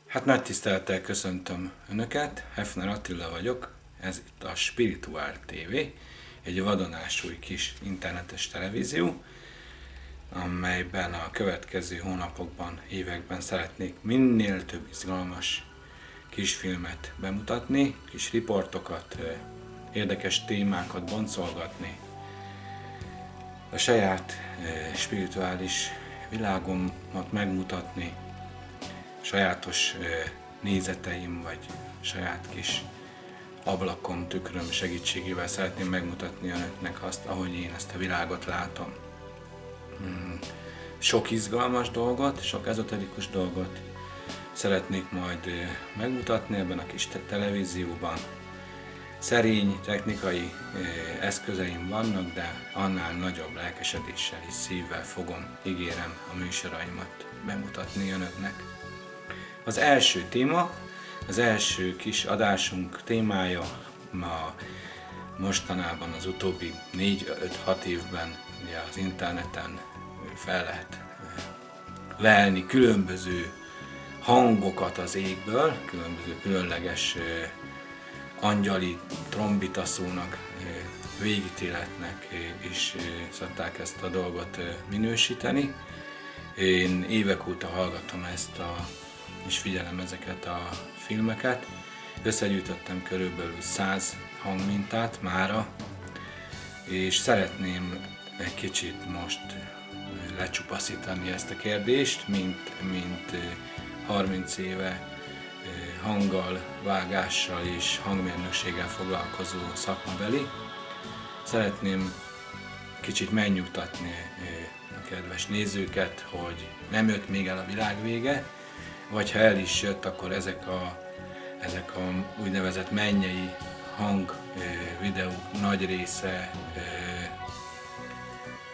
Hát nagy tisztelettel köszöntöm Önöket, Hefner Attila vagyok, ez itt a Spirituál TV, egy vadonásúj kis internetes televízió, amelyben a következő hónapokban, években szeretnék minél több izgalmas kisfilmet bemutatni, kis riportokat, érdekes témákat boncolgatni, a saját spirituális világomat megmutatni, sajátos nézeteim vagy saját kis ablakom, tükröm segítségével szeretném megmutatni önöknek azt, ahogy én ezt a világot látom. Sok izgalmas dolgot, sok ezoterikus dolgot szeretnék majd megmutatni ebben a kis televízióban. Szerény technikai eszközeim vannak, de annál nagyobb lelkesedéssel és szívvel fogom, ígérem, a műsoraimat bemutatni önöknek. Az első téma, az első kis adásunk témája ma mostanában az utóbbi 4-5-6 évben ugye az interneten fel lehet lelni különböző hangokat az égből, különböző különleges angyali trombitaszónak, végítéletnek is szokták ezt a dolgot minősíteni. Én évek óta hallgatom és figyelem ezeket a filmeket. Összegyűjtöttem körülbelül 100 hangmintát mára, és szeretném egy kicsit most lecsupaszítani ezt a kérdést, mint 30 éve hanggal, vágással és hangmérnökséggel foglalkozó szakmabeli. Szeretném kicsit megnyugtatni a kedves nézőket, hogy nem jött még el a világ vége, vagy ha el is jött, akkor ezek a úgynevezett mennyei hang videók nagy része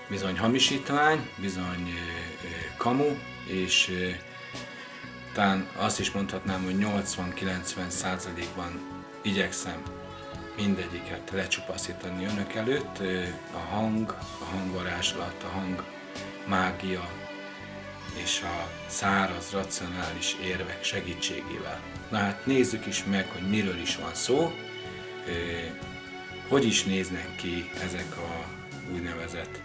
bizony hamisítvány, bizony kamu, és talán azt is mondhatnám, hogy 80-90%-ban igyekszem mindegyiket lecsupaszítani önök előtt. A hang, a hangvarázslat, a hang mágia és a száraz, racionális érvek segítségével. Na hát nézzük is meg, hogy miről is van szó, hogy is néznek ki ezek a úgynevezett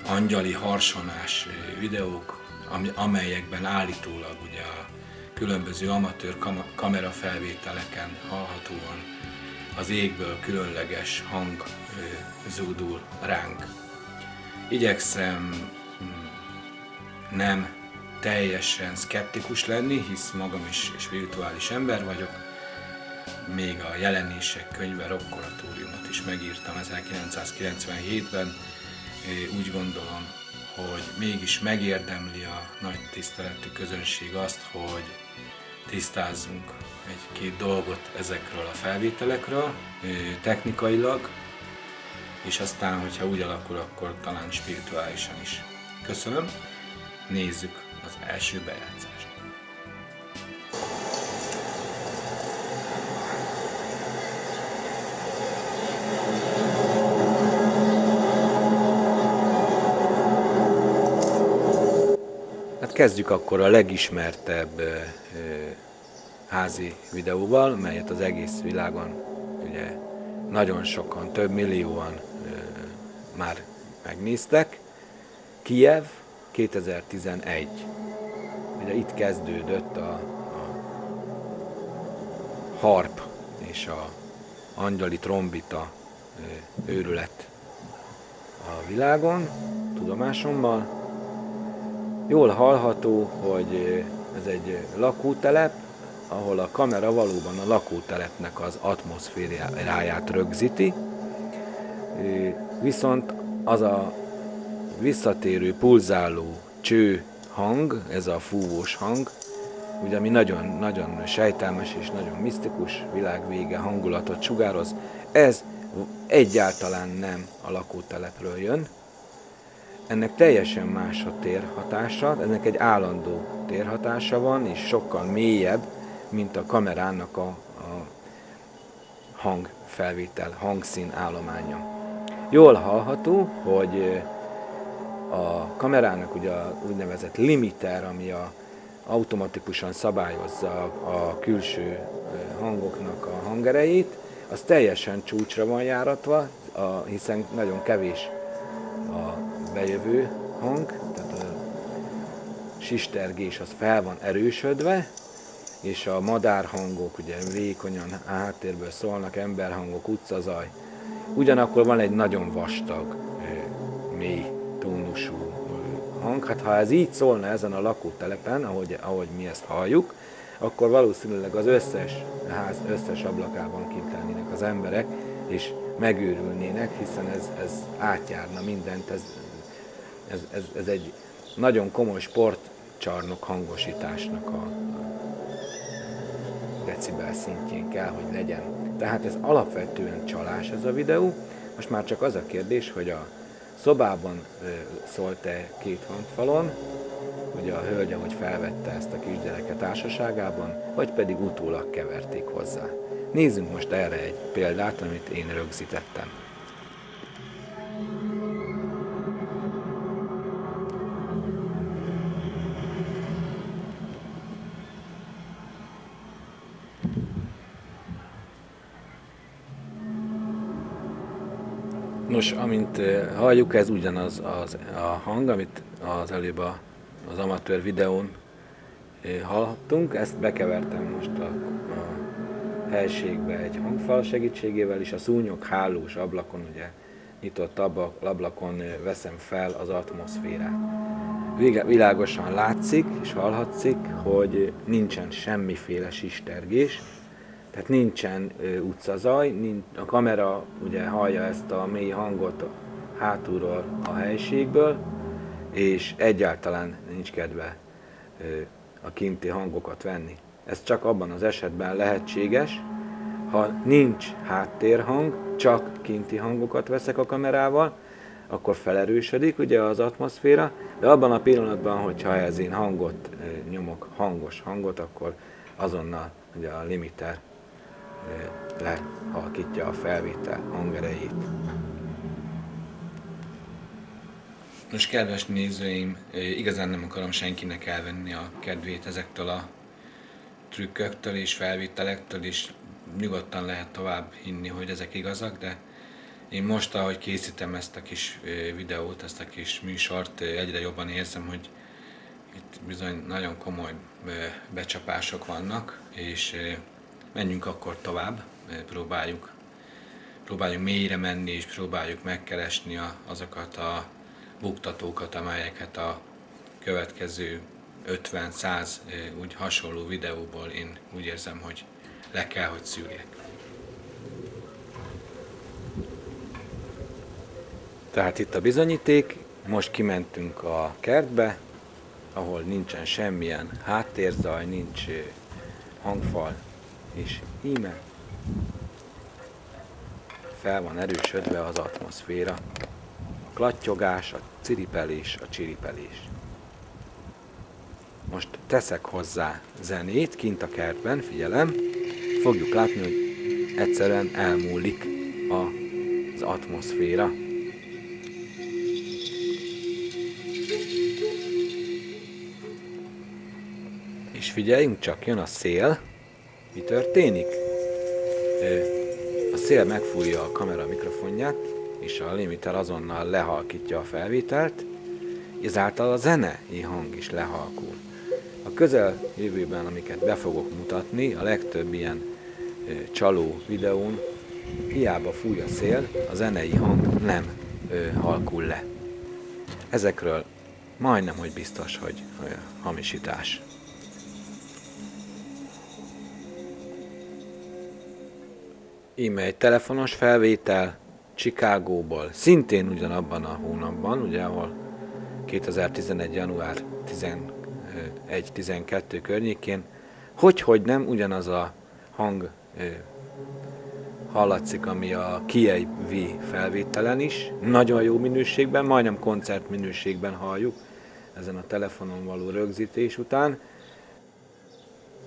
angyali harsonás videók, amelyekben állítólag ugye a különböző amatőr kamerafelvételeken hallhatóan az égből különleges hang zúdul ránk. Igyekszem nem teljesen szkeptikus lenni, hisz magam is spirituális ember vagyok. Még a Jelenések könyve Rock Oratóriumot is megírtam 1997-ben. Úgy gondolom, hogy mégis megérdemli a nagy tiszteletű közönség azt, hogy tisztázzunk egy-két dolgot ezekről a felvételekről, technikailag, és aztán, hogyha úgy alakul, akkor talán spirituálisan is. Köszönöm, nézzük az első bejátszást. Hát kezdjük akkor a legismertebb házi videóval, melyet az egész világon ugye nagyon sokan, több millióan már megnéztek. Kijev, 2011. Ugye itt kezdődött a harp és a angyali trombita őrület a világon, tudomásommal. Jól hallható, hogy ez egy lakótelep, ahol a kamera valóban a lakótelepnek az atmoszféráját rögzíti, viszont az a visszatérő, pulzáló cső hang, ez a fúvós hang, ugye, ami nagyon sejtelmes és nagyon misztikus világvége hangulatot sugároz, ez egyáltalán nem a lakótelepről jön. Ennek teljesen más a térhatása, ennek egy állandó térhatása van, és sokkal mélyebb, mint a kamerának a hangfelvétel, hangszín állománya. Jól hallható, hogy a kamerának ugye a úgynevezett limiter, ami a automatikusan szabályozza a külső hangoknak a hangerejét, az teljesen csúcsra van járatva, hiszen nagyon kevés a bejövő hang, tehát a sistergés az fel van erősödve, és a madárhangok ugye vékonyan a háttérből szólnak, emberhangok, utcazaj. Ugyanakkor van egy nagyon vastag, mély tónusú hang. Hát ha ez így szólna ezen a lakótelepen, ahogy mi ezt halljuk, akkor valószínűleg az összes ház összes ablakában kint lennének az emberek, és megőrülnének, hiszen ez átjárna mindent. Ez egy nagyon komoly sportcsarnok hangosításnak a decibel szintjén kell, hogy legyen. Tehát ez alapvetően csalás ez a videó. Most már csak az a kérdés, hogy a szobában szólt-e két hangfalon, ugye a hölgy, ahogy felvette ezt a kisgyereket társaságában, vagy pedig utólag keverték hozzá. Nézzünk most erre egy példát, amit én rögzítettem. Nos, amint halljuk, ez ugyanaz a hang, amit az előbb az amatőr videón hallhattunk. Ezt bekevertem most a helységbe egy hangfal segítségével, és a szúnyog hálós ablakon, ugye nyitott ablakon veszem fel az atmoszférát. Világosan látszik és hallhatszik, hogy nincsen semmiféle sistergés, tehát nincsen utcazaj, a kamera ugye hallja ezt a mély hangot hátulról a helységből, és egyáltalán nincs kedve a kinti hangokat venni. Ez csak abban az esetben lehetséges, ha nincs háttérhang, csak kinti hangokat veszek a kamerával, akkor felerősödik ugye az atmoszféra, de abban a pillanatban, hogyha ez én hangot nyomok, hangos hangot, akkor azonnal ugye a limiter lehalkítja a felvétel hangerejét. Most kedves nézőim, igazán nem akarom senkinek elvenni a kedvét ezektől a trükköktől és felvételektől, és nyugodtan lehet tovább hinni, hogy ezek igazak, de én most, ahogy készítem ezt a kis videót, ezt a kis műsort, egyre jobban érzem, hogy itt bizony nagyon komoly becsapások vannak, és menjünk akkor tovább, próbáljunk mélyre menni, és próbáljuk megkeresni azokat a buktatókat, amelyeket a következő 50-100 úgy hasonló videóból én úgy érzem, hogy le kell, hogy szűrjek. Tehát itt a bizonyíték, most kimentünk a kertbe, ahol nincsen semmilyen háttérzaj, nincs hangfal, és íme fel van erősödve az atmoszféra. A klattyogás, a ciripelés, a csiripelés. Most teszek hozzá zenét kint a kertben, figyelem, fogjuk látni, hogy egyszerűen elmúlik az atmoszféra. És figyeljünk csak, jön a szél. Mi történik? A szél megfújja a kamera mikrofonját, és a limiter azonnal lehalkítja a felvételt, ezáltal a zenei hang is lehalkul. A közeljövőben, amiket be fogok mutatni, a legtöbb ilyen csaló videón, hiába fúj a szél, a zenei hang nem halkul le. Ezekről majdnem, hogy biztos, hogy hamisítás. Íme egy telefonos felvétel Chicagóból, szintén ugyanabban a hónapban, ugye, ahol 2011. január 11-12 környékén, hogy nem ugyanaz a hang hallatszik, ami a kijevi felvételen is, nagyon jó minőségben, majdnem koncert minőségben halljuk ezen a telefonon való rögzítés után.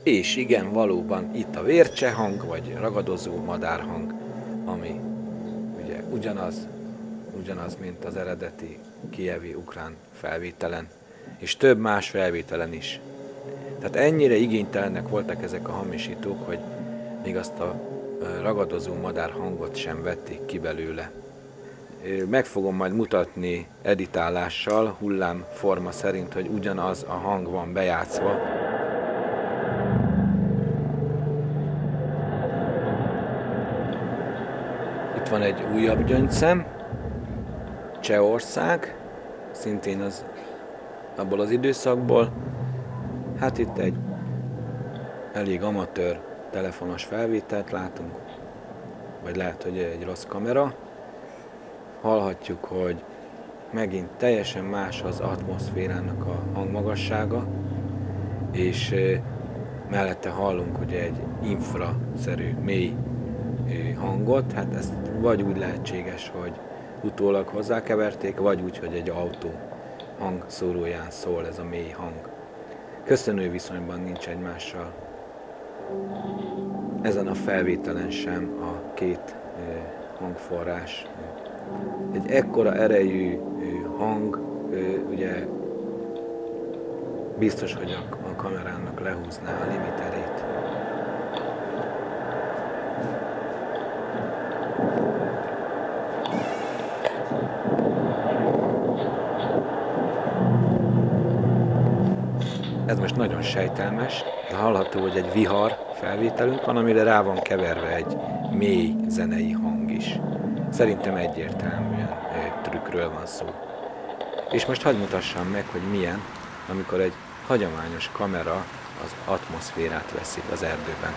És igen, valóban itt a vércse hang, vagy ragadozó madárhang, ami ugye ugyanaz, mint az eredeti kijevi ukrán felvételen, és több más felvételen is. Tehát ennyire igénytelenek voltak ezek a hamisítók, hogy még azt a ragadozó madár hangot sem vették ki belőle. Meg fogom majd mutatni editálással, hullámforma szerint, hogy ugyanaz a hang van bejátszva. Itt van egy újabb gyöngyszem, Csehország, szintén abból az időszakból. Hát itt egy elég amatőr telefonos felvételt látunk, vagy lehet, hogy egy rossz kamera. Hallhatjuk, hogy megint teljesen más az atmoszférának a hangmagassága, és mellette hallunk ugye egy infraszerű, mély hangot. Hát ez vagy úgy lehetséges, hogy utólag hozzákeverték, vagy úgy, hogy egy autó hangszóróján szól ez a mély hang. Köszönő viszonyban nincs egymással. Ezen a felvételen sem a két hangforrás. Egy ekkora erejű hang, ugye biztos, hogy a kamerának lehúzná a limiterét. Ez most nagyon sejtelmes, de hallható, hogy egy vihar felvételünk van, amire rá van keverve egy mély zenei hang is. Szerintem egyértelműen trükkről van szó. És most hadd mutassam meg, hogy milyen, amikor egy hagyományos kamera az atmoszférát veszi az erdőben.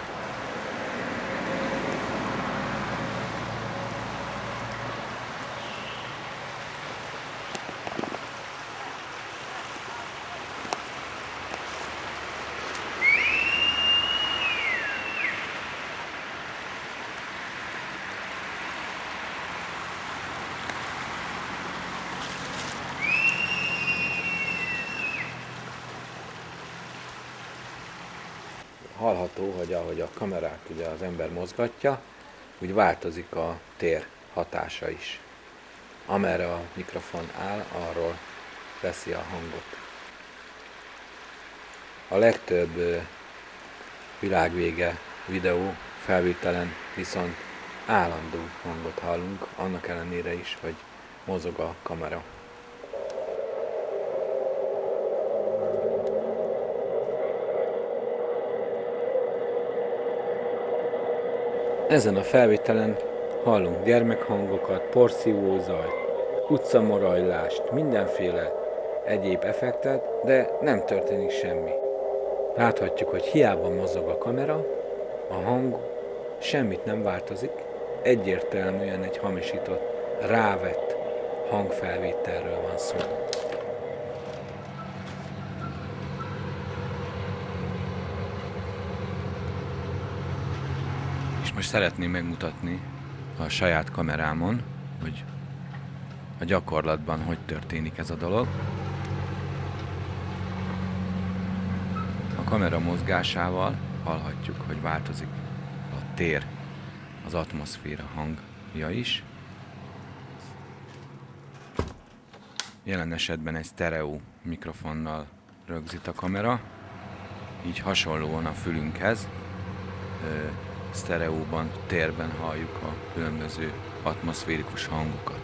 Hallható, hogy ahogy a kamerát ugye az ember mozgatja, úgy változik a tér hatása is. Amerre a mikrofon áll, arról veszi a hangot. A legtöbb világvége videó felvételen viszont állandó hangot hallunk, annak ellenére is, hogy mozog a kamera. Ezen a felvételen hallunk gyermekhangokat, porszívózajt, utcamorajlást, mindenféle egyéb effektet, de nem történik semmi. Láthatjuk, hogy hiába mozog a kamera, a hang semmit nem változik, egyértelműen egy hamisított, rávett hangfelvételről van szó. És most szeretném megmutatni a saját kamerámon, hogy a gyakorlatban hogy történik ez a dolog. A kamera mozgásával hallhatjuk, hogy változik a tér, az atmoszféra hangja is. Jelen esetben egy sztereó mikrofonnal rögzít a kamera, így hasonlóan a fülünkhez, sztereóban, térben halljuk a különböző atmoszférikus hangokat.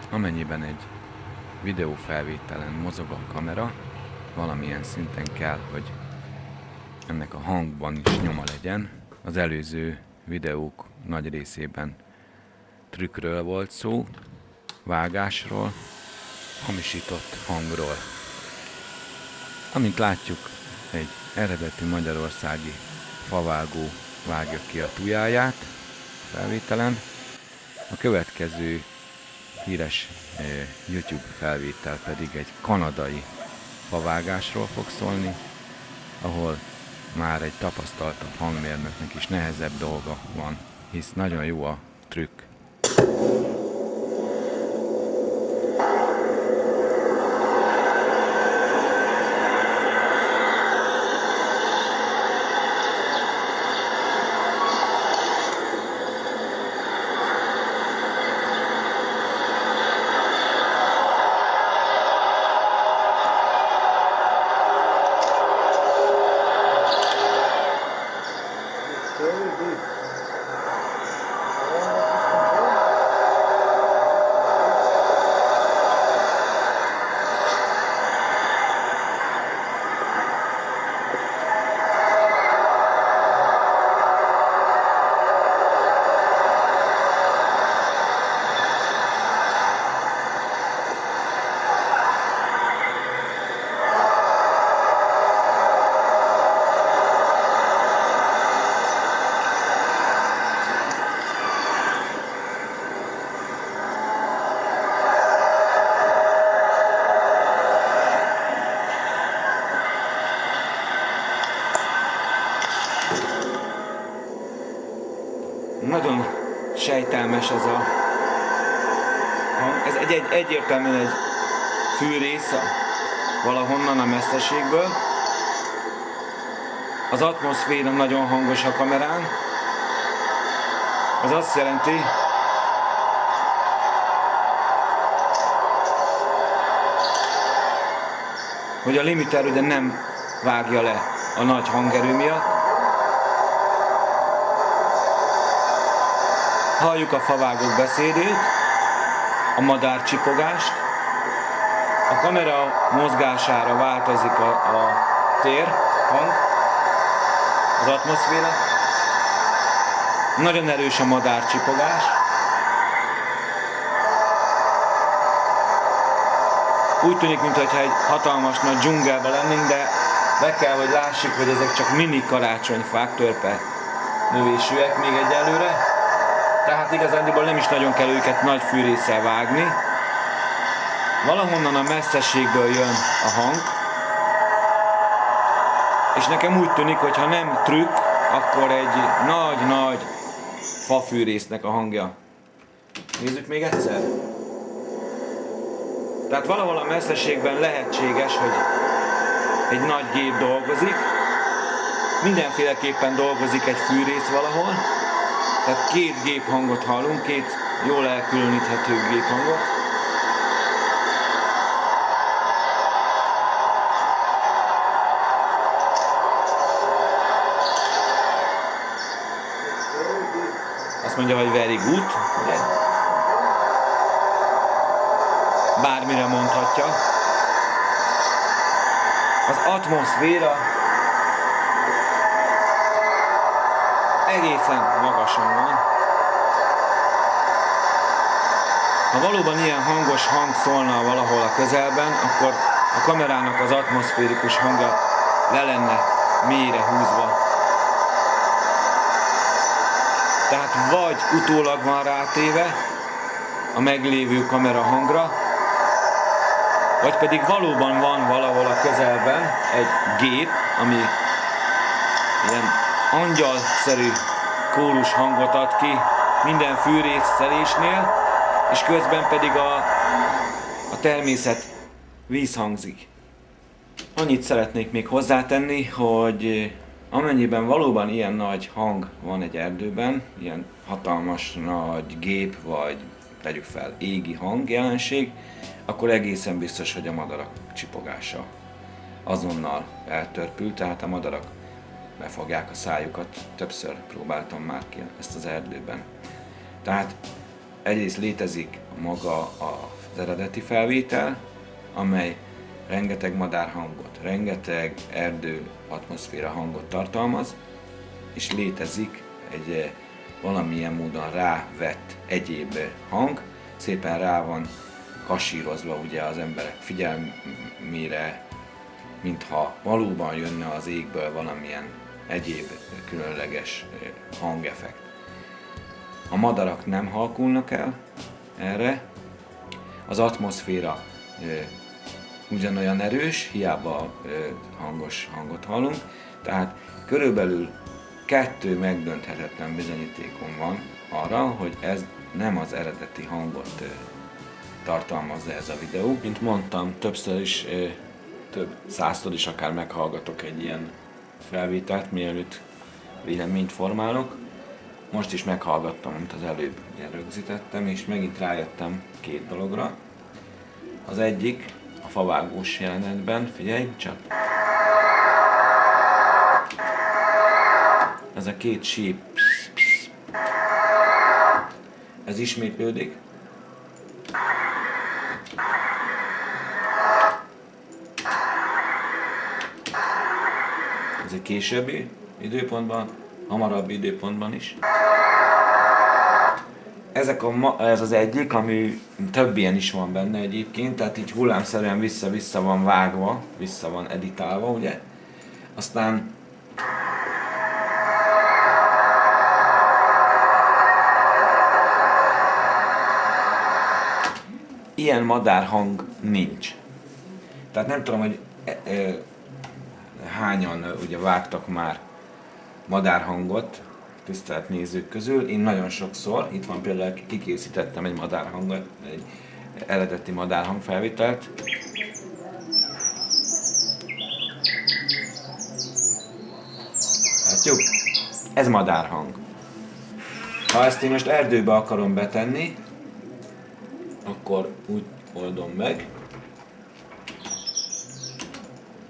Amennyiben egy videófelvételen mozog a kamera, valamilyen szinten kell, hogy ennek a hangban is nyoma legyen. Az előző videók nagy részében trükkről volt szó, vágásról, hamisított hangról. Amint látjuk, egy eredeti magyarországi favágó vágja ki a tujáját felvételen. A következő híres YouTube felvétel pedig egy kanadai favágásról fog szólni, ahol már egy tapasztaltabb hangmérnöknek is nehezebb dolga van, hisz nagyon jó a trükk. sejtelmes ez a hang. Ez egyértelműen egy fűrész valahonnan a messzeségből. Az atmoszféra nagyon hangos a kamerán. Az azt jelenti, hogy a limiter ugye nem vágja le a nagy hangerő miatt. Halljuk a favágók beszédét, a madár csipogást, a kamera mozgására változik a tér, hang, az atmoszféra. Nagyon erős a madár csipogás. Úgy tűnik, mintha egy hatalmas nagy dzsungelben lennénk, de be kell, hogy lássuk, hogy ezek csak mini karácsonyfák, törpe növésűek még egyelőre. Tehát igazándiból nem is nagyon kell őket nagy fűrésszel vágni. Valahonnan a messzeségből jön a hang, és nekem úgy tűnik, hogy ha nem trükk, akkor egy nagy-nagy fafűrésznek a hangja. Nézzük még egyszer. Tehát valahol a messzeségben lehetséges, hogy egy nagy gép dolgozik, mindenféleképpen dolgozik egy fűrész valahol, tehát két géphangot hallunk, két jól elkülöníthető géphangot. Azt mondja, hogy very good, ugye? Bármire mondhatja. Az atmoszféra egészen magasan van. Ha valóban ilyen hangos hang szólna valahol a közelben, akkor a kamerának az atmoszférikus hangja le lenne mélyre húzva. Tehát vagy utólag van rátéve a meglévő kamera hangra, vagy pedig valóban van valahol a közelben egy gép, ami ilyen angyalszerű kórus hangot ad ki minden fűrészszerésnél, és közben pedig a természet vízhangzik. Annyit szeretnék még hozzátenni, hogy amennyiben valóban ilyen nagy hang van egy erdőben, ilyen hatalmas nagy gép, vagy tegyük fel égi hangjelenség, akkor egészen biztos, hogy a madarak csipogása azonnal eltörpül, tehát a madarak befogják a szájukat. Többször próbáltam már ki ezt az erdőben. Tehát egyrészt létezik maga az eredeti felvétel, amely rengeteg madárhangot, rengeteg erdő atmoszféra hangot tartalmaz, és létezik egy valamilyen módon rávett egyéb hang, szépen rá van kasírozva ugye az emberek figyelmére, mintha valóban jönne az égből valamilyen egyéb különleges hangeffekt. A madarak nem halkulnak el erre, az atmoszféra ugyanolyan erős, hiába hangos hangot hallunk, tehát körülbelül 2 megdönthetetlen bizonyítékom van arra, hogy ez nem az eredeti hangot tartalmazza ez a videó. Mint mondtam, többször is, több százszor is akár meghallgatok egy ilyen felvételt, mielőtt véleményt formálok. Most is meghallgattam, amit az előbb rögzítettem, és megint rájöttem 2 dologra. Az egyik, a favágós jelenetben, figyelj csak! Ez a 2 síp, ez ismétlődik. Ez egy későbbi időpontban, hamarabb időpontban is. Ez az egyik, ami több ilyen is van benne egyébként, tehát így hullámszerűen vissza-vissza van vágva, vissza van editálva, ugye. Aztán ilyen madárhang nincs. Tehát nem tudom, hogy hányan ugye vágtak már madárhangot, tisztelt nézők közül. Én nagyon sokszor, itt van például, kikészítettem egy madárhangot, egy eredeti madárhangfelvételt. Látjuk? Ez madárhang. Ha ezt én most erdőbe akarom betenni, akkor úgy oldom meg,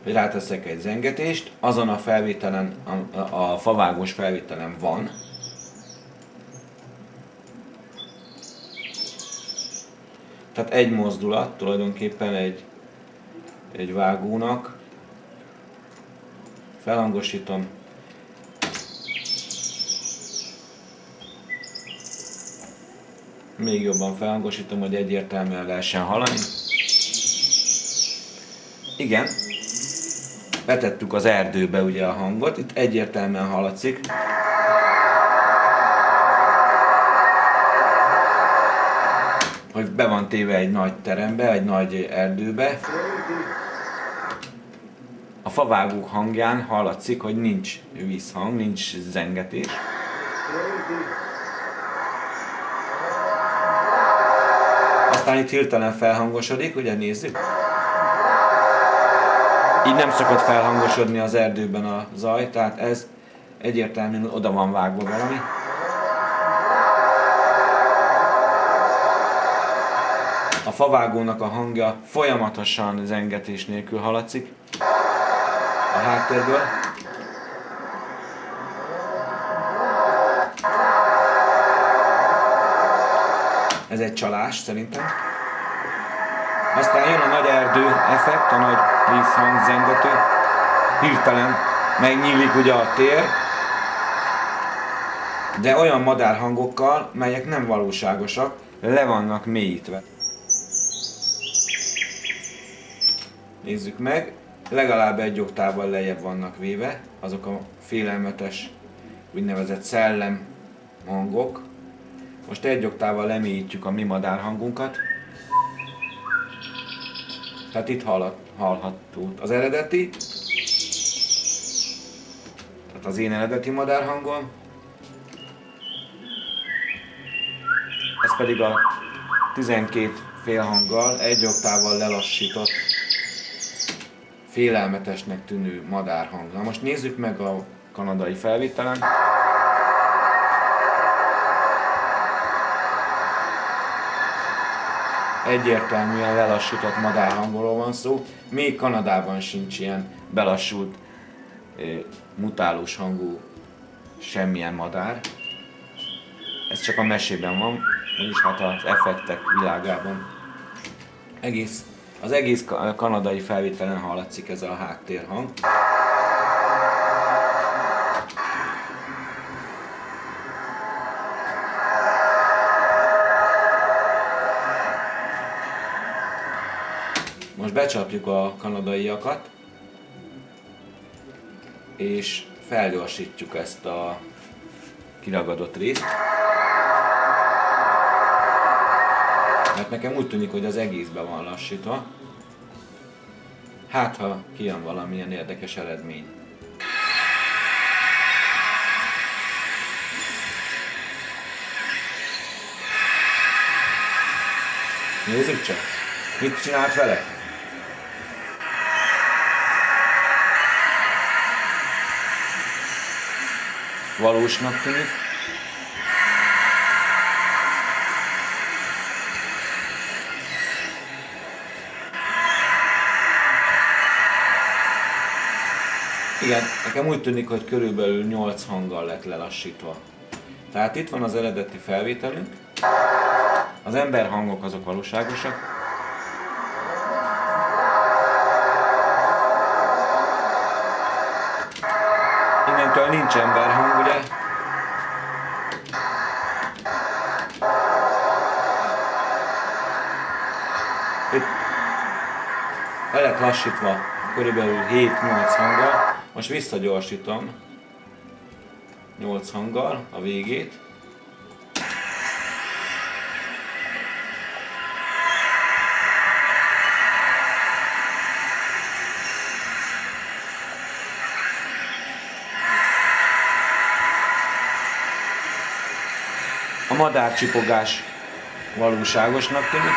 hogy ráteszek egy zengetést, azon a felvételen, a favágós felvételen van. Tehát egy mozdulat tulajdonképpen egy vágónak. Felhangosítom. Még jobban felhangosítom, hogy egyértelműen lehessen hallani. Igen. Betettük az erdőbe ugye a hangot, itt egyértelműen hallatszik. Hogy be van téve egy nagy terembe, egy nagy erdőbe. A favágók hangján hallatszik, hogy nincs vízhang, nincs zengetés. Aztán itt hirtelen felhangosodik, ugye nézzük. Így nem szokott felhangosodni az erdőben a zaj, tehát ez egyértelműen oda van vágva valami. A favágónak a hangja folyamatosan zengetés nélkül hallatszik a háttérből. Ez egy csalás szerintem. Aztán jön a nagy erdő effekt, a nagy vízhang zengető. Hirtelen megnyílik ugye a tér, de olyan madárhangokkal, melyek nem valóságosak, le vannak mélyítve. Nézzük meg, legalább egy oktávval lejjebb vannak véve, azok a félelmetes úgynevezett szellem hangok. Most egy oktávval lemélyítjük a mi madárhangunkat. Tehát itt hallható az eredeti, tehát az én eredeti madárhangom. Ez pedig a 12 félhanggal, egy oktávval lelassított, félelmetesnek tűnő madárhang. Na most nézzük meg a kanadai felvételen. Egyértelműen lelassított madárhangról van szó, még Kanadában sincs ilyen belassult, mutálós hangú semmilyen madár. Ez csak a mesében van, vagyis hát az effektek világában. Az egész kanadai felvételen hallatszik ez a háttérhang. Most becsapjuk a kanadaiakat, és felgyorsítjuk ezt a kiragadott részt. Mert nekem úgy tűnik, hogy az egészben van lassítva. Hát, ha kijön valamilyen érdekes eredmény. Nézzük csak, mit csinált vele? Valósnak tűnik. Igen, nekem úgy tűnik, hogy körülbelül 8 hanggal lett lelassítva. Tehát itt van az eredeti felvételünk. Az ember hangok azok valóságosak. Innentől nincs emberhang, ugye? Itt le lett lassítva körülbelül 7-8 hanggal. Most visszagyorsítom 8 hanggal a végét. madárcsipogás valóságosnak tűnik.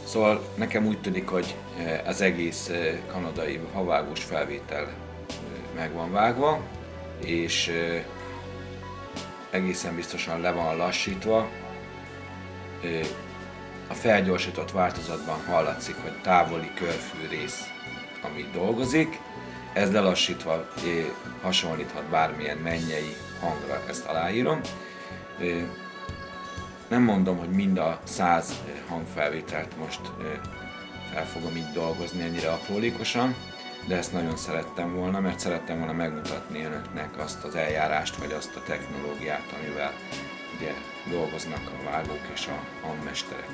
Szóval nekem úgy tűnik, hogy az egész kanadai havágós felvétel meg van vágva, és egészen biztosan le van lassítva. A felgyorsított változatban hallatszik, hogy távoli körfűrész, ami dolgozik. Ez lelassítva hasonlíthat bármilyen mennyei hangra, ezt aláírom. Nem mondom, hogy mind a 100 hangfelvételt most fel fogom így dolgozni ennyire aprólékosan, de ezt nagyon szerettem volna, mert szerettem volna megmutatni önöknek azt az eljárást, vagy azt a technológiát, amivel ugye dolgoznak a vágók és a hangmesterek.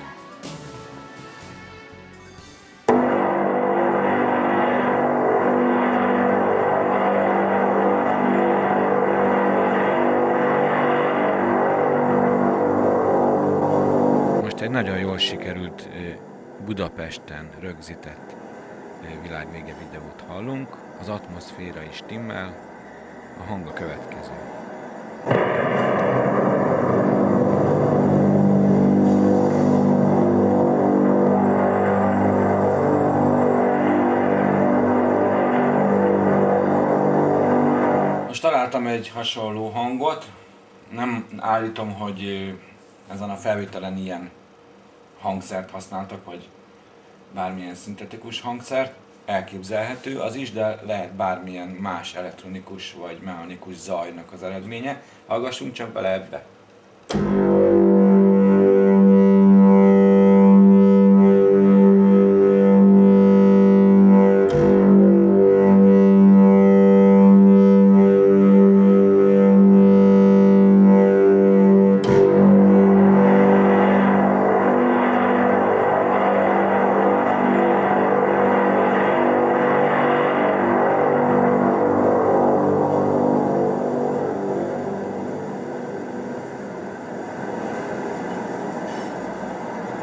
Egy nagyon jól sikerült Budapesten rögzített világvége videót hallunk, az atmoszféra is stimmel, a hang a következő. Most találtam egy hasonló hangot, nem állítom, hogy ezen a felvételen ilyen hangszert használtak, vagy bármilyen szintetikus hangszert, elképzelhető az is, de lehet bármilyen más elektronikus vagy mechanikus zajnak az eredménye. Hallgassunk csak bele ebbe!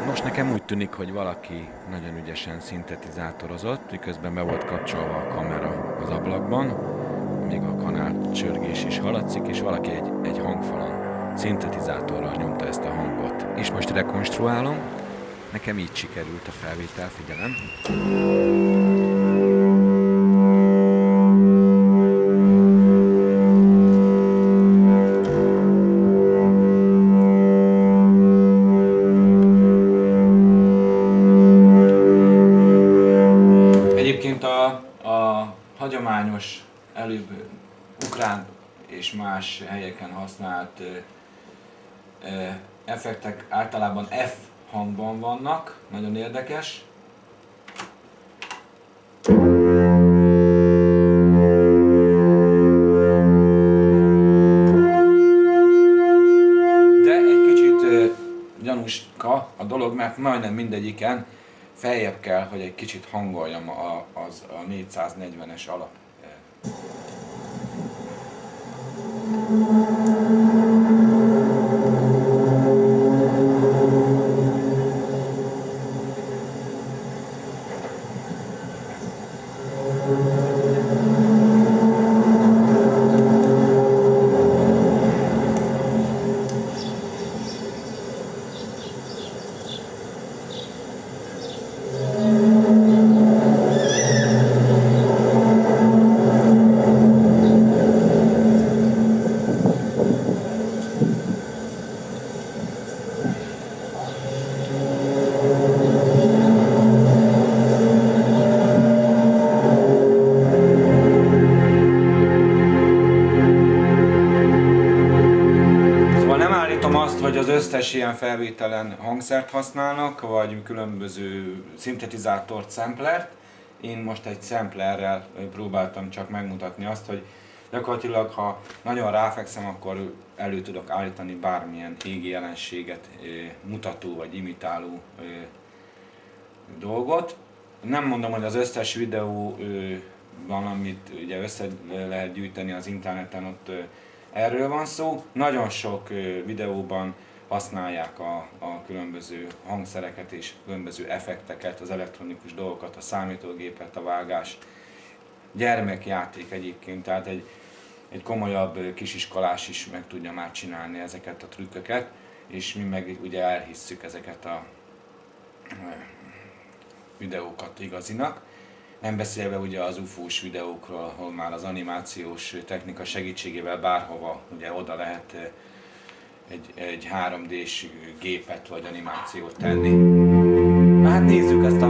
Most nekem úgy tűnik, hogy valaki nagyon ügyesen szintetizátorozott, miközben be volt kapcsolva a kamera az ablakban, még a kanál csörgés is hallatszik, és valaki egy hangfalon szintetizátorral nyomta ezt a hangot. És most rekonstruálom, nekem így sikerült a felvétel, figyelem. A hagyományos, előbb ukrán és más helyeken használt effektek általában F hangban vannak, nagyon érdekes. De egy kicsit gyanúska a dolog, mert majdnem mindegyiken feljebb kell, hogy egy kicsit hangoljam a 440-es alap. Hogy az összes ilyen felvételen hangszert használnak, vagy különböző szintetizátort, samplert. Én most egy samplerrel próbáltam csak megmutatni azt, hogy gyakorlatilag, ha nagyon ráfekszem, akkor elő tudok állítani bármilyen égi jelenséget mutató vagy imitáló dolgot. Nem mondom, hogy az összes videóban, amit ugye össze lehet gyűjteni az interneten, ott erről van szó. Nagyon sok videóban használják a különböző hangszereket és különböző effekteket, az elektronikus dolgokat, a számítógépet, a vágás. Gyermekjáték egyébként, tehát egy egy komolyabb kisiskolás is meg tudja már csinálni ezeket a trükköket, és mi meg ugye elhisszük ezeket a videókat igazinak. Nem beszélve ugye az UFO-s videókról, ahol már az animációs technika segítségével bárhova ugye oda lehet egy 3D-s gépet vagy animációt tenni. Hát nézzük ezt a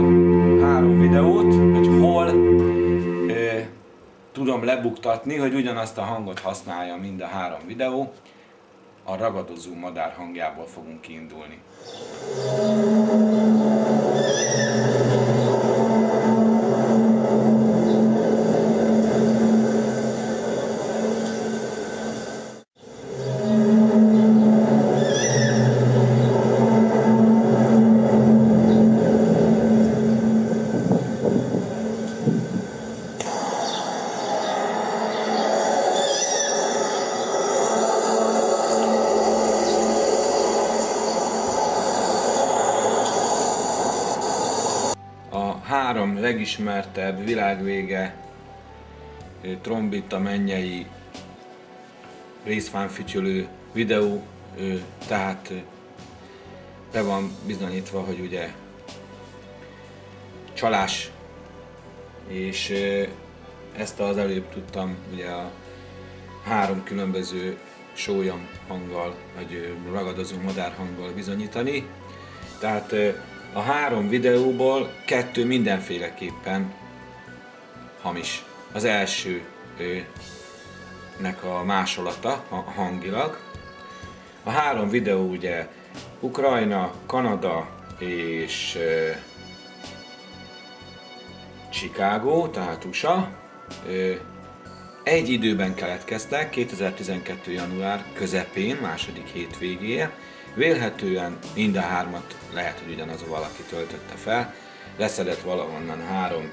3 videót, hogy hol tudom lebuktatni, hogy ugyanazt a hangot használja mind a 3 videó. A ragadozó madár hangjából fogunk kiindulni. A 3 legismertebb világvége trombita mennyei részfánfütyülő videó, tehát be van bizonyítva, hogy ugye csalás, és ezt az előbb tudtam ugye a 3 különböző sólyom hanggal, vagy ragadozó madár hanggal bizonyítani. Tehát a 3 videóból 2 mindenféleképpen hamis. Az első nek a másolata hangilag. A 3 videó ugye Ukrajna, Kanada és Chicago, tehát USA. Egy időben keletkeztek, 2012. január közepén, második hétvégéje. Vélhetően mind a 3-at lehet, hogy ugyanaz a valaki töltötte fel. Leszedett valahonnan 3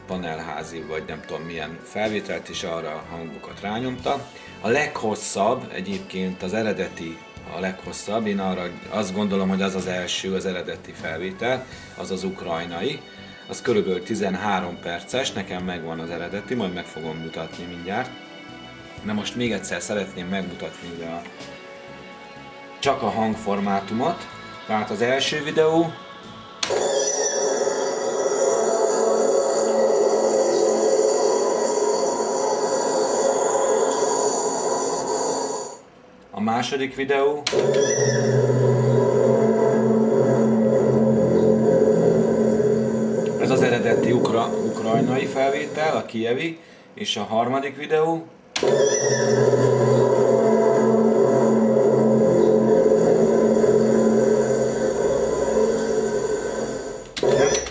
panelházi, vagy nem tudom milyen felvételt, és arra a hangokat rányomta. A leghosszabb, egyébként az eredeti a leghosszabb, én arra azt gondolom, hogy az az első, az eredeti felvétel, az az ukrajnai. Az körülbelül 13 perces, nekem megvan az eredeti, majd meg fogom mutatni mindjárt. De most még egyszer szeretném megmutatni csak a hangformátumot. Tehát az első videó. A második videó. Ez az eredeti ukrajnai felvétel, a kijevi, és a harmadik videó.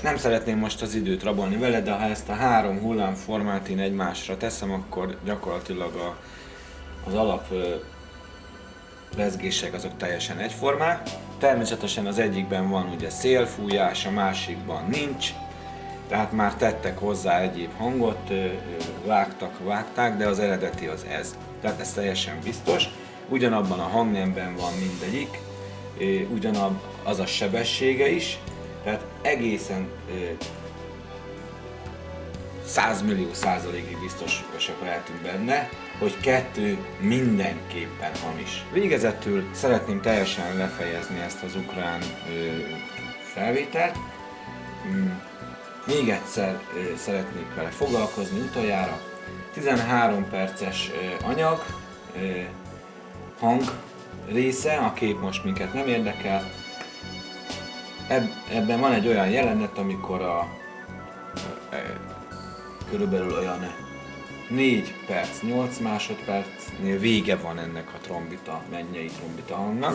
Nem szeretném most az időt rabolni vele, de ha ezt a 3 hullámformát én egymásra teszem, akkor gyakorlatilag az alap rezgések azok teljesen egyformák. Természetesen az egyikben van ugye szélfújás, a másikban nincs, tehát már tettek hozzá egyéb hangot, vágták, de az eredeti az ez. Tehát ez teljesen biztos. Ugyanabban a hangnemben van mindegyik, ugyanaz a sebessége is, tehát egészen 100 millió százalékig biztosak lehetünk benne, hogy 2 mindenképpen hamis. Végezetül szeretném teljesen lefejezni ezt az ukrán felvételt. Még egyszer szeretnék vele foglalkozni utoljára. 13 perces anyag, hang része, a kép most minket nem érdekel. Ebben van egy olyan jelenet, amikor körülbelül olyan 4 perc, 8 másodpercnél vége van ennek a trombita, mennyei trombita hangnak.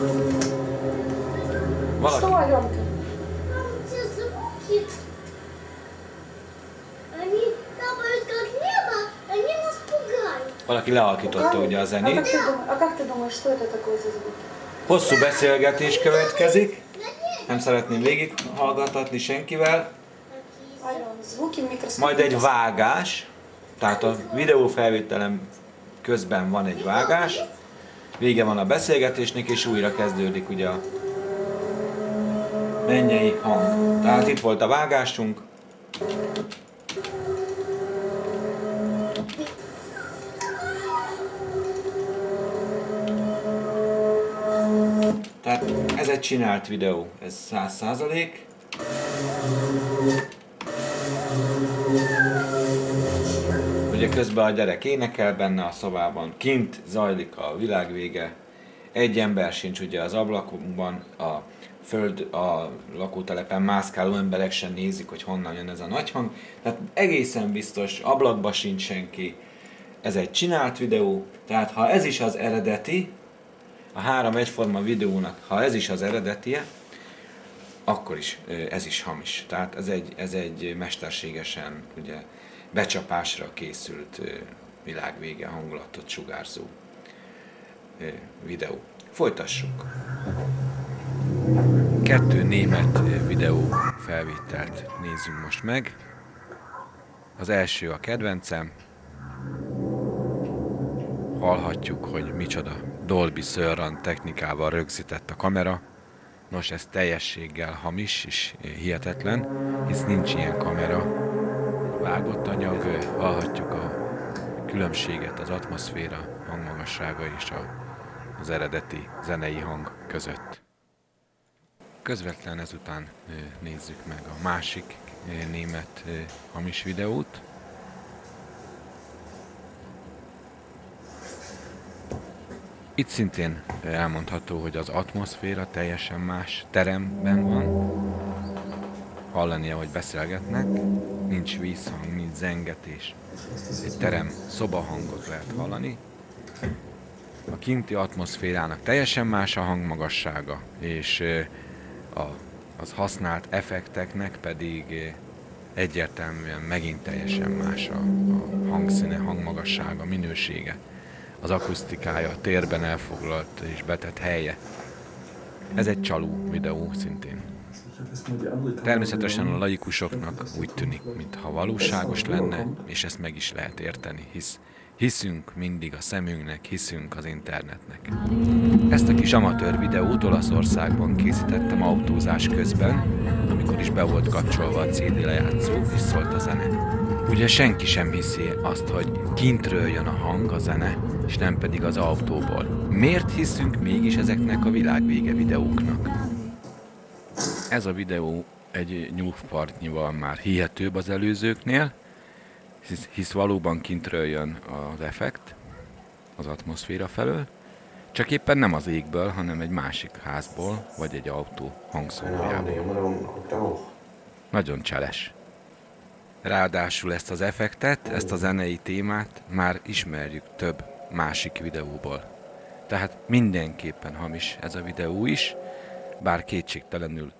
Valaki lehalkította ugye a zenét. Hosszú beszélgetés következik. Nem szeretném végighallgatni senkivel. Majd egy vágás. Tehát a videófelvételem közben van egy vágás. Vége van a beszélgetésnek, és újra kezdődik ugye a mennyei hang. Tehát itt volt a vágásunk. Tehát ez egy csinált videó, ez 100%. Ugye közben a gyerek énekel benne a szobában, kint zajlik a világvége, egy ember sincs ugye az ablakban, a lakótelepen mászkáló emberek sem nézik, hogy honnan jön ez a nagy hang. Tehát egészen biztos, ablakba sincs senki. Ez egy csinált videó, tehát ha ez is az eredeti, a 3 egyforma videónak, ha ez is az eredetie, akkor is ez is hamis. Tehát ez egy mesterségesen ugye, becsapásra készült világvége hangulatot sugárzó videó. Folytassuk. 2 német videó felvételt nézzünk most meg. Az első a kedvencem. Hallhatjuk, hogy micsoda Dolby Surround technikával rögzített a kamera. Nos, ez teljességgel hamis és hihetetlen, hisz nincs ilyen kamera. Vágott anyag, hallhatjuk a különbséget az atmoszféra hangmagassága és az eredeti zenei hang között. Közvetlen ezután nézzük meg a másik német hamis videót. Itt szintén elmondható, hogy az atmoszféra teljesen más teremben van. Hallani, ahogy beszélgetnek, nincs vízhang, nincs zengetés. Egy terem szobahangot lehet hallani. A kinti atmoszférának teljesen más a hangmagassága, és az használt effekteknek pedig egyértelműen megint teljesen más a hangszíne, hangmagassága, minősége, az akusztikája, a térben elfoglalt és betett helye. Ez egy csaló videó szintén. Természetesen a laikusoknak úgy tűnik, mintha valóságos lenne, és ezt meg is lehet érteni, hiszünk mindig a szemünknek, hiszünk az internetnek. Ezt a kis amatőr videót Olaszországban készítettem autózás közben, amikor is be volt kapcsolva a CD lejátszó, és szólt a zene. Ugye senki sem hiszi azt, hogy kintről jön a hang, a zene, és nem pedig az autóból. Miért hiszünk mégis ezeknek a világvége videóknak? Ez a videó egy nyúlpartnyival már hihetőbb az előzőknél, hisz valóban kintről jön az effekt, az atmoszféra felől, csak éppen nem az égből, hanem egy másik házból, vagy egy autó hangszórójából. Nagyon cseles. Ráadásul ezt az effektet, ezt a zenei témát már ismerjük több másik videóból. Tehát mindenképpen hamis ez a videó is, bár kétségtelenül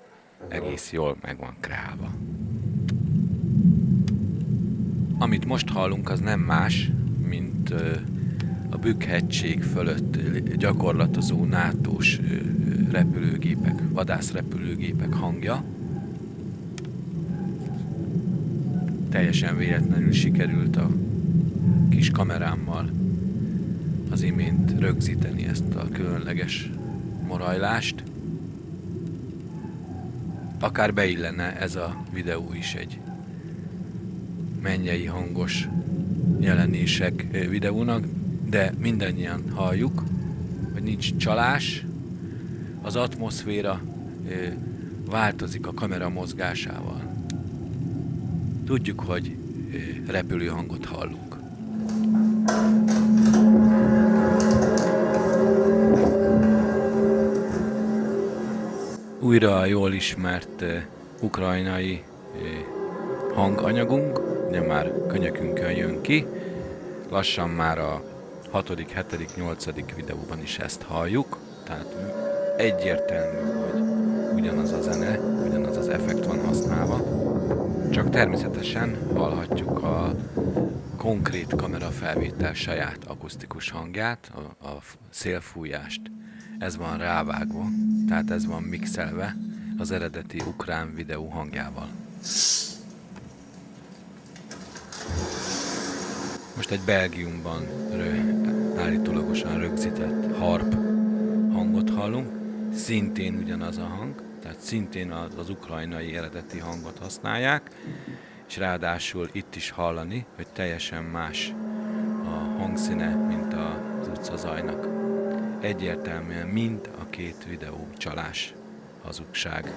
egész jól meg van kreálva. Amit most hallunk, az nem más, mint a Bükk-hegység fölött gyakorlatozó NATO-s repülőgépek, vadászrepülőgépek hangja. Teljesen véletlenül sikerült a kis kamerámmal az imént rögzíteni ezt a különleges morajlást. Akár beillene ez a videó is egy mennyei hangos jelenések videónak, de mindannyian halljuk, hogy nincs csalás, az atmoszféra változik a kamera mozgásával. Tudjuk, hogy repülőhangot hallunk. Újra a jól ismert ukrajnai hanganyagunk, ugye már könyökünkön jön ki, lassan már a 6., 7., 8. videóban is ezt halljuk, tehát egyértelmű, hogy ugyanaz a zene, ugyanaz az effekt van használva, csak természetesen hallhatjuk a konkrét kamerafelvétel saját akusztikus hangját, a szélfújást. Ez van rávágva, tehát ez van mixelve az eredeti ukrán videó hangjával. Most egy Belgiumban állítólagosan rögzített harp hangot hallunk, szintén ugyanaz a hang, tehát szintén az ukrajnai eredeti hangot használják, és ráadásul itt is hallani, hogy teljesen más a hangszíne, mint az utcazajnak. egyértelműen mind a két videó csalás, hazugság.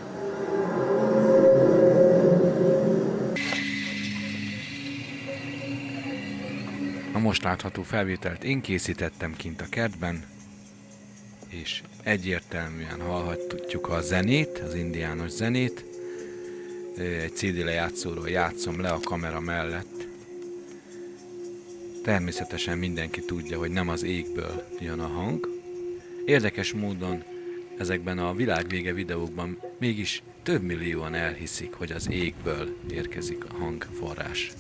A most látható felvételt én készítettem kint a kertben, és egyértelműen hallhatjuk a zenét, az indiános zenét. Egy CD lejátszóról játszom le a kamera mellett. Természetesen mindenki tudja, hogy nem az égből jön a hang. Érdekes módon ezekben a világvége videókban mégis több millióan elhiszik, hogy az égből érkezik a hangforrás.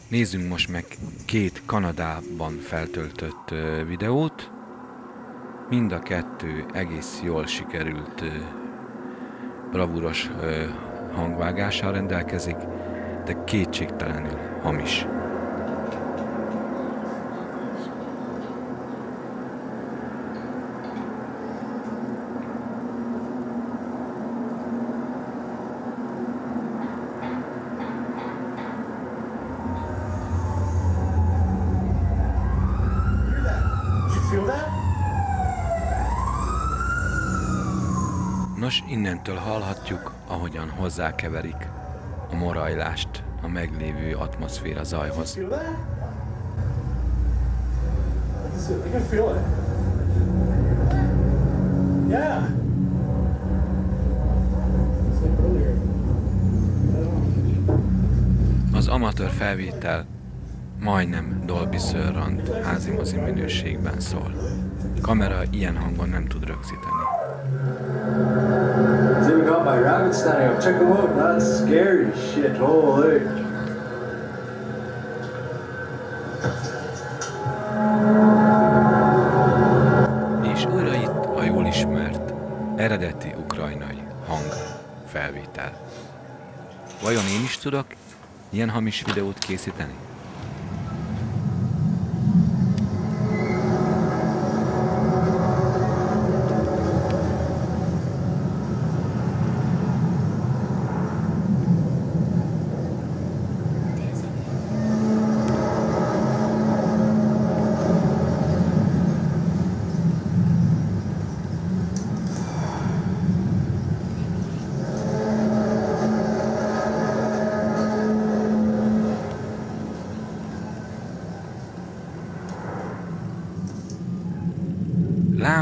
Nézzünk most meg két Kanadában feltöltött videót. Mind a kettő egész jól sikerült bravúros hangvágással rendelkezik, de kétségtelenül hamis. Nos, innentől hallhatjuk, ahogyan hozzákeverik a morajlást a meglévő atmoszféra zajhoz. Az amatőr felvétel majdnem Dolby Surround házimozi minőségben szól. A kamera ilyen hangon nem tud rögzíteni. See, we got my rabbits standing up. Check them out. That's scary shit. Holy. És újra itt a jól ismert, eredeti ukrajnai hangfelvétel. Vajon én is tudok ilyen hamis videót készíteni?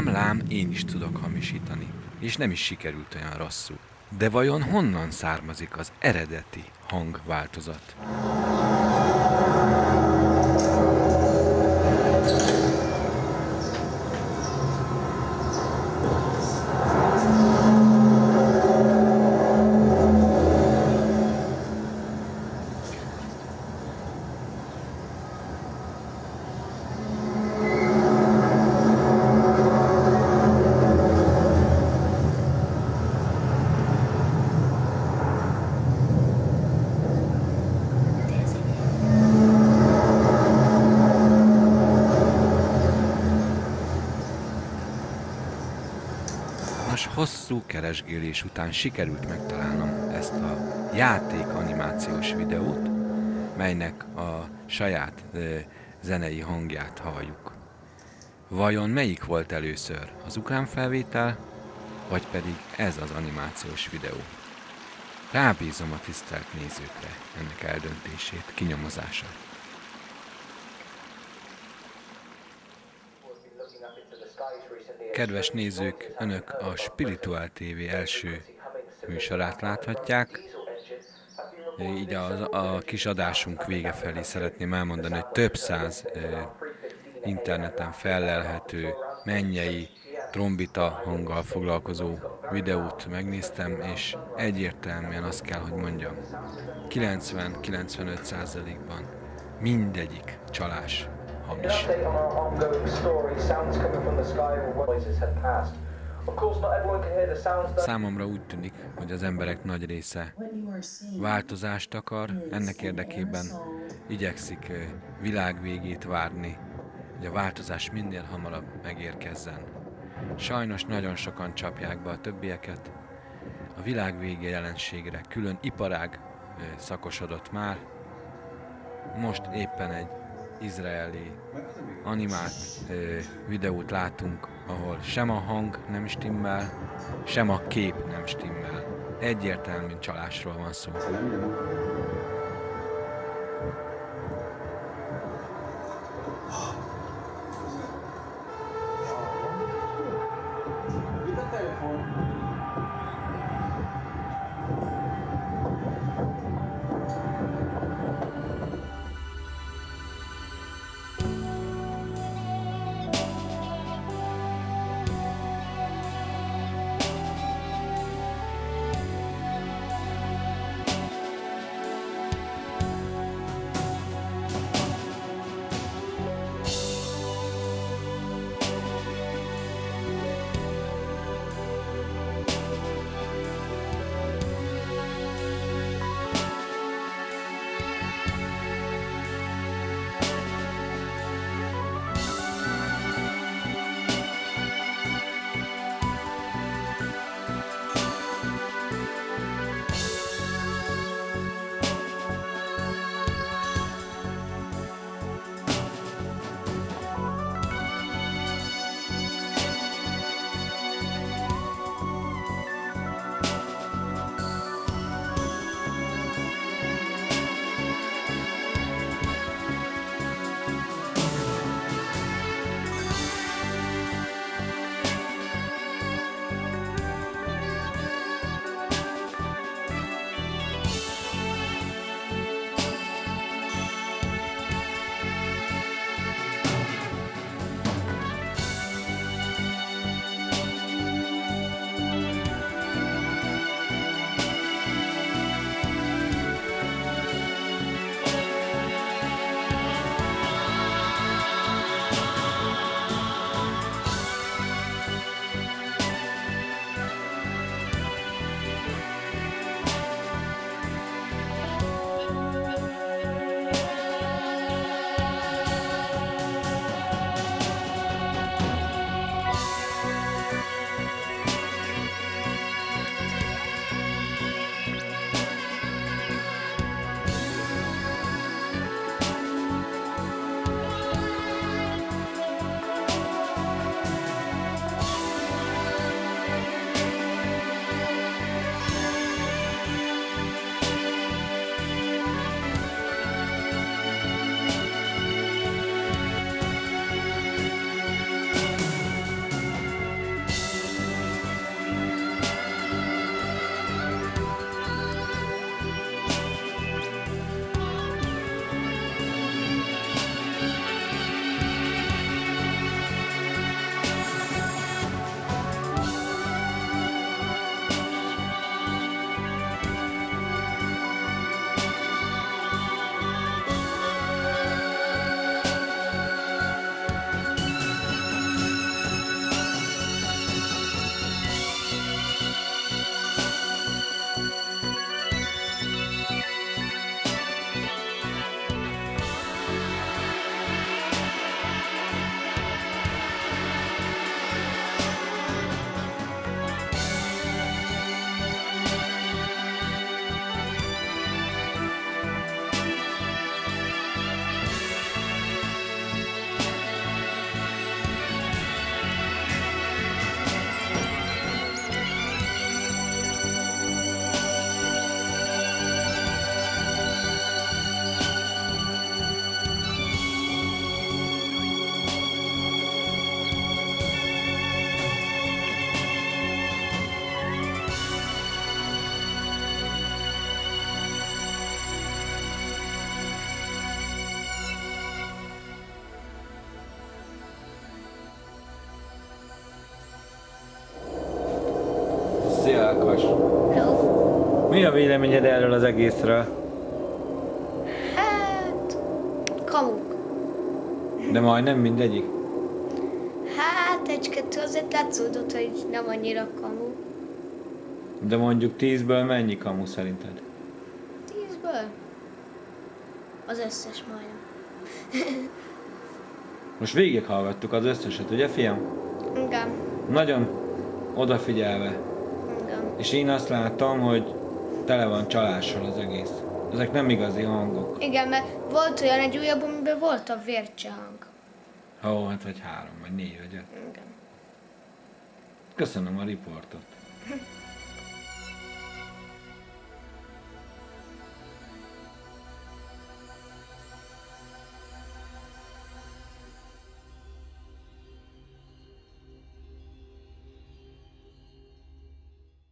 Lám, én is tudok hamisítani, és nem is sikerült olyan rosszul. De vajon honnan származik az eredeti hangváltozat? Nos, hosszú keresgélés után sikerült megtalálnom ezt a játék animációs videót, melynek a saját zenei hangját halljuk. Vajon melyik volt először? Az ukrán felvétel, vagy pedig ez az animációs videó? Rábízom a tisztelt nézőkre ennek eldöntését, kinyomozását. Kedves nézők, Önök a Spiritual TV első műsorát láthatják. Így a kis adásunk vége felé szeretném elmondani, hogy több száz interneten fellelhető mennyei trombita hanggal foglalkozó videót megnéztem, és egyértelműen azt kell, hogy mondjam, 90-95%-ban mindegyik csalás, hamis. Számomra úgy tűnik, hogy az emberek nagy része változást akar, ennek érdekében igyekszik világvégét várni, hogy a változás minél hamarabb megérkezzen. Sajnos nagyon sokan csapják be a többieket. A világvége jelenségre külön iparág szakosodott már. Most éppen egy izraeli animált videót látunk, ahol sem a hang nem stimmel, sem a kép nem stimmel. Egyértelműen csalásról van szó. Szia Ákos! Hello. Mi a véleményed erről az egészről? Hát... kamuk. De majdnem mindegyik? Hát egy-kettő azért látszódott, hogy nem annyira kamu. De mondjuk 10-ből mennyi kamu szerinted? 10-ből? Az összes majdnem. Most végighallgattuk az összeset, ugye fiam? Igen. Nagyon odafigyelve. Igen. És én azt látom, hogy tele van csalással az egész. Ezek nem igazi hangok. Igen, mert volt olyan egy újabb, amiben volt a vércse hang. Ó, hát vagy 3, vagy 4, vagy 5. Igen. Köszönöm a riportot.